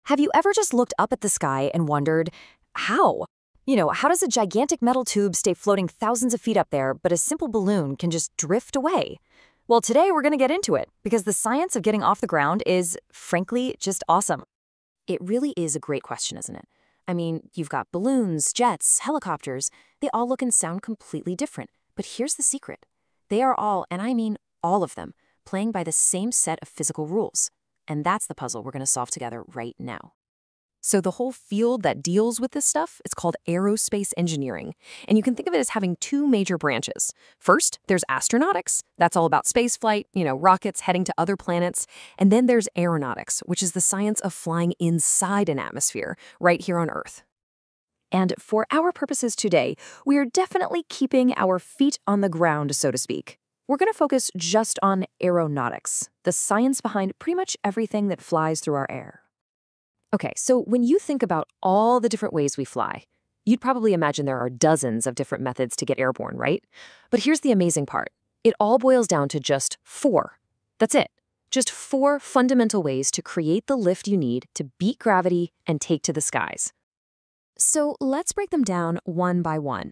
Have you ever just looked up at the sky and wondered, how? How does a gigantic metal tube stay floating thousands of feet up there, but a simple balloon can just drift away? Well, today we're going to get into it, because the science of getting off the ground is, frankly, just awesome. It really is a great question, isn't it? I mean, you've got balloons, jets, helicopters. They all look and sound completely different. But here's the secret. They are all, and I mean all of them, playing by the same set of physical rules. And that's the puzzle we're going to solve together right now. So the whole field that deals with this stuff is called aerospace engineering. And you can think of it as having two major branches. First, there's astronautics. That's all about spaceflight, rockets heading to other planets. And then there's aeronautics, which is the science of flying inside an atmosphere, right here on Earth. And for our purposes today, we are definitely keeping our feet on the ground, so to speak. We're going to focus just on aeronautics, the science behind pretty much everything that flies through our air. Okay, so when you think about all the different ways we fly, you'd probably imagine there are dozens of different methods to get airborne, right? But here's the amazing part. It all boils down to just 4. That's it. Just 4 fundamental ways to create the lift you need to beat gravity and take to the skies. So let's break them down one by one.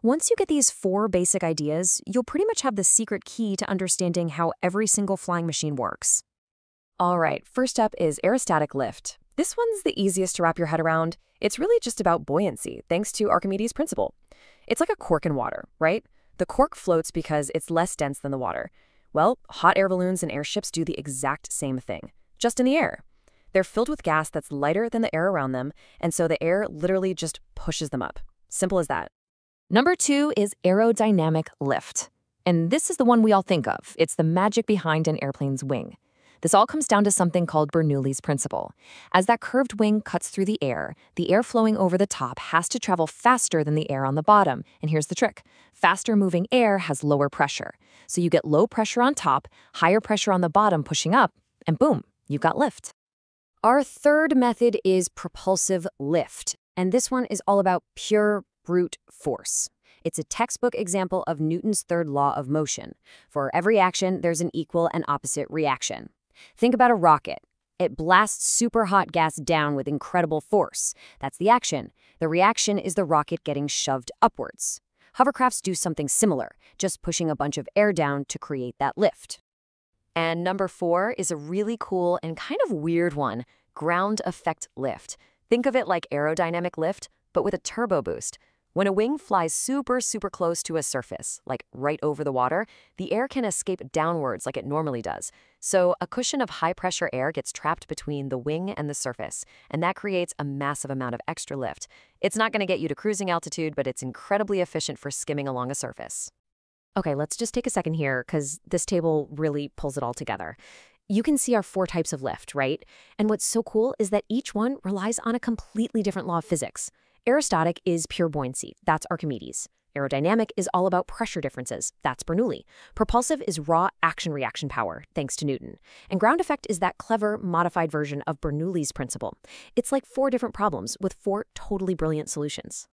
Once you get these 4 basic ideas, you'll pretty much have the secret key to understanding how every single flying machine works. All right, first up is aerostatic lift. This one's the easiest to wrap your head around. It's really just about buoyancy, thanks to Archimedes' principle. It's like a cork in water, right? The cork floats because it's less dense than the water. Well, hot air balloons and airships do the exact same thing, just in the air. They're filled with gas that's lighter than the air around them, and so the air literally just pushes them up. Simple as that. Number 2 is aerodynamic lift. And this is the one we all think of. It's the magic behind an airplane's wing. This all comes down to something called Bernoulli's principle. As that curved wing cuts through the air flowing over the top has to travel faster than the air on the bottom. And here's the trick. Faster moving air has lower pressure. So you get low pressure on top, higher pressure on the bottom pushing up, and boom, you've got lift. Our third method is propulsive lift. And this one is all about pure brute force. It's a textbook example of Newton's third law of motion. For every action, there's an equal and opposite reaction. Think about a rocket. It blasts super hot gas down with incredible force. That's the action. The reaction is the rocket getting shoved upwards. Hovercrafts do something similar, just pushing a bunch of air down to create that lift. And number 4 is a really cool and kind of weird one, ground effect lift. Think of it like aerodynamic lift, but with a turbo boost. When a wing flies super close to a surface, like right over the water, the air can escape downwards like it normally does. So a cushion of high-pressure air gets trapped between the wing and the surface, and that creates a massive amount of extra lift. It's not going to get you to cruising altitude, but it's incredibly efficient for skimming along a surface. Okay, let's just take a second here, because this table really pulls it all together. You can see our 4 types of lift, right? And what's so cool is that each one relies on a completely different law of physics. Aerostatic is pure buoyancy. That's Archimedes. Aerodynamic is all about pressure differences. That's Bernoulli. Propulsive is raw action-reaction power, thanks to Newton. And ground effect is that clever, modified version of Bernoulli's principle. It's like 4 different problems with 4 totally brilliant solutions.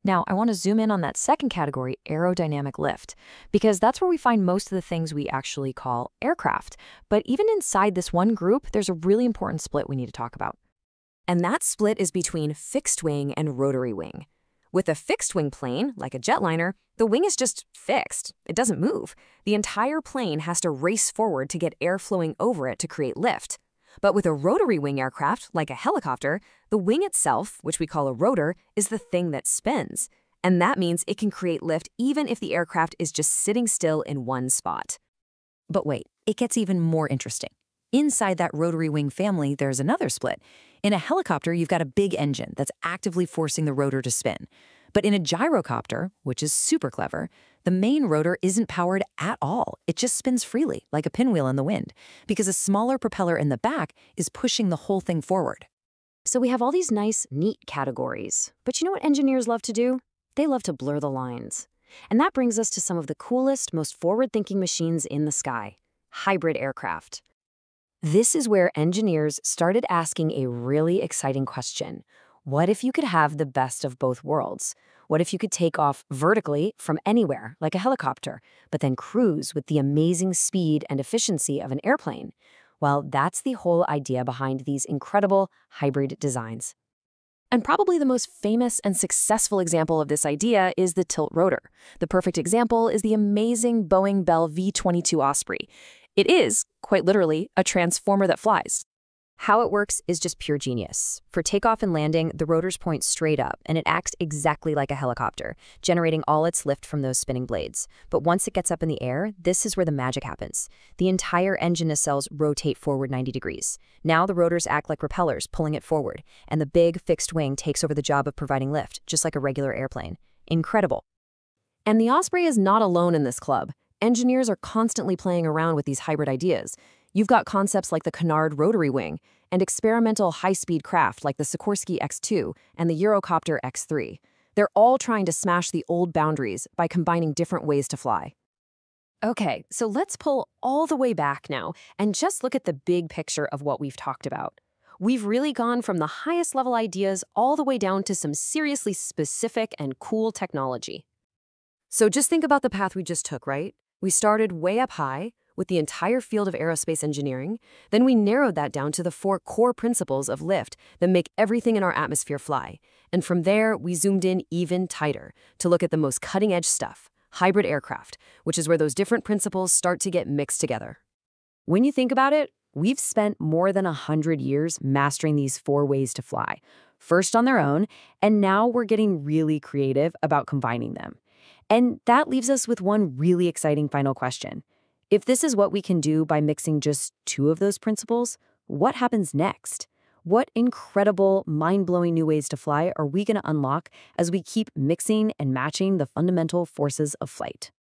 Now, I want to zoom in on that second category, aerodynamic lift, because that's where we find most of the things we actually call aircraft. But even inside this one group, there's a really important split we need to talk about. And that split is between fixed wing and rotary wing. With a fixed wing plane, like a jetliner, the wing is just fixed. It doesn't move. The entire plane has to race forward to get air flowing over it to create lift. But with a rotary wing aircraft, like a helicopter, the wing itself, which we call a rotor, is the thing that spins. And that means it can create lift even if the aircraft is just sitting still in one spot. But wait, it gets even more interesting. Inside that rotary wing family, there's another split. In a helicopter, you've got a big engine that's actively forcing the rotor to spin. But in a gyrocopter, which is super clever, the main rotor isn't powered at all. It just spins freely, like a pinwheel in the wind, because a smaller propeller in the back is pushing the whole thing forward. So we have all these nice, neat categories. But you know what engineers love to do? They love to blur the lines. And that brings us to some of the coolest, most forward-thinking machines in the sky, hybrid aircraft. This is where engineers started asking a really exciting question. What if you could have the best of both worlds? What if you could take off vertically from anywhere, like a helicopter, but then cruise with the amazing speed and efficiency of an airplane? Well, that's the whole idea behind these incredible hybrid designs. And probably the most famous and successful example of this idea is the tilt rotor. The perfect example is the amazing Boeing Bell V-22 Osprey. It is, quite literally, a transformer that flies. How it works is just pure genius. For takeoff and landing, the rotors point straight up, and it acts exactly like a helicopter, generating all its lift from those spinning blades. But once it gets up in the air, this is where the magic happens. The entire engine nacelles rotate forward 90 degrees. Now the rotors act like propellers, pulling it forward, and the big, fixed wing takes over the job of providing lift, just like a regular airplane. Incredible. And the Osprey is not alone in this club. Engineers are constantly playing around with these hybrid ideas. You've got concepts like the canard rotary wing and experimental high-speed craft like the Sikorsky X2 and the Eurocopter X3. They're all trying to smash the old boundaries by combining different ways to fly. Okay, so let's pull all the way back now and just look at the big picture of what we've talked about. We've really gone from the highest level ideas all the way down to some seriously specific and cool technology. So just think about the path we just took, right? We started way up high, with the entire field of aerospace engineering, then we narrowed that down to the 4 core principles of lift that make everything in our atmosphere fly. And from there, we zoomed in even tighter to look at the most cutting-edge stuff, hybrid aircraft, which is where those different principles start to get mixed together. When you think about it, we've spent more than 100 years mastering these 4 ways to fly, first on their own, and now we're getting really creative about combining them. And that leaves us with one really exciting final question. If this is what we can do by mixing just 2 of those principles, what happens next? What incredible, mind-blowing new ways to fly are we going to unlock as we keep mixing and matching the fundamental forces of flight?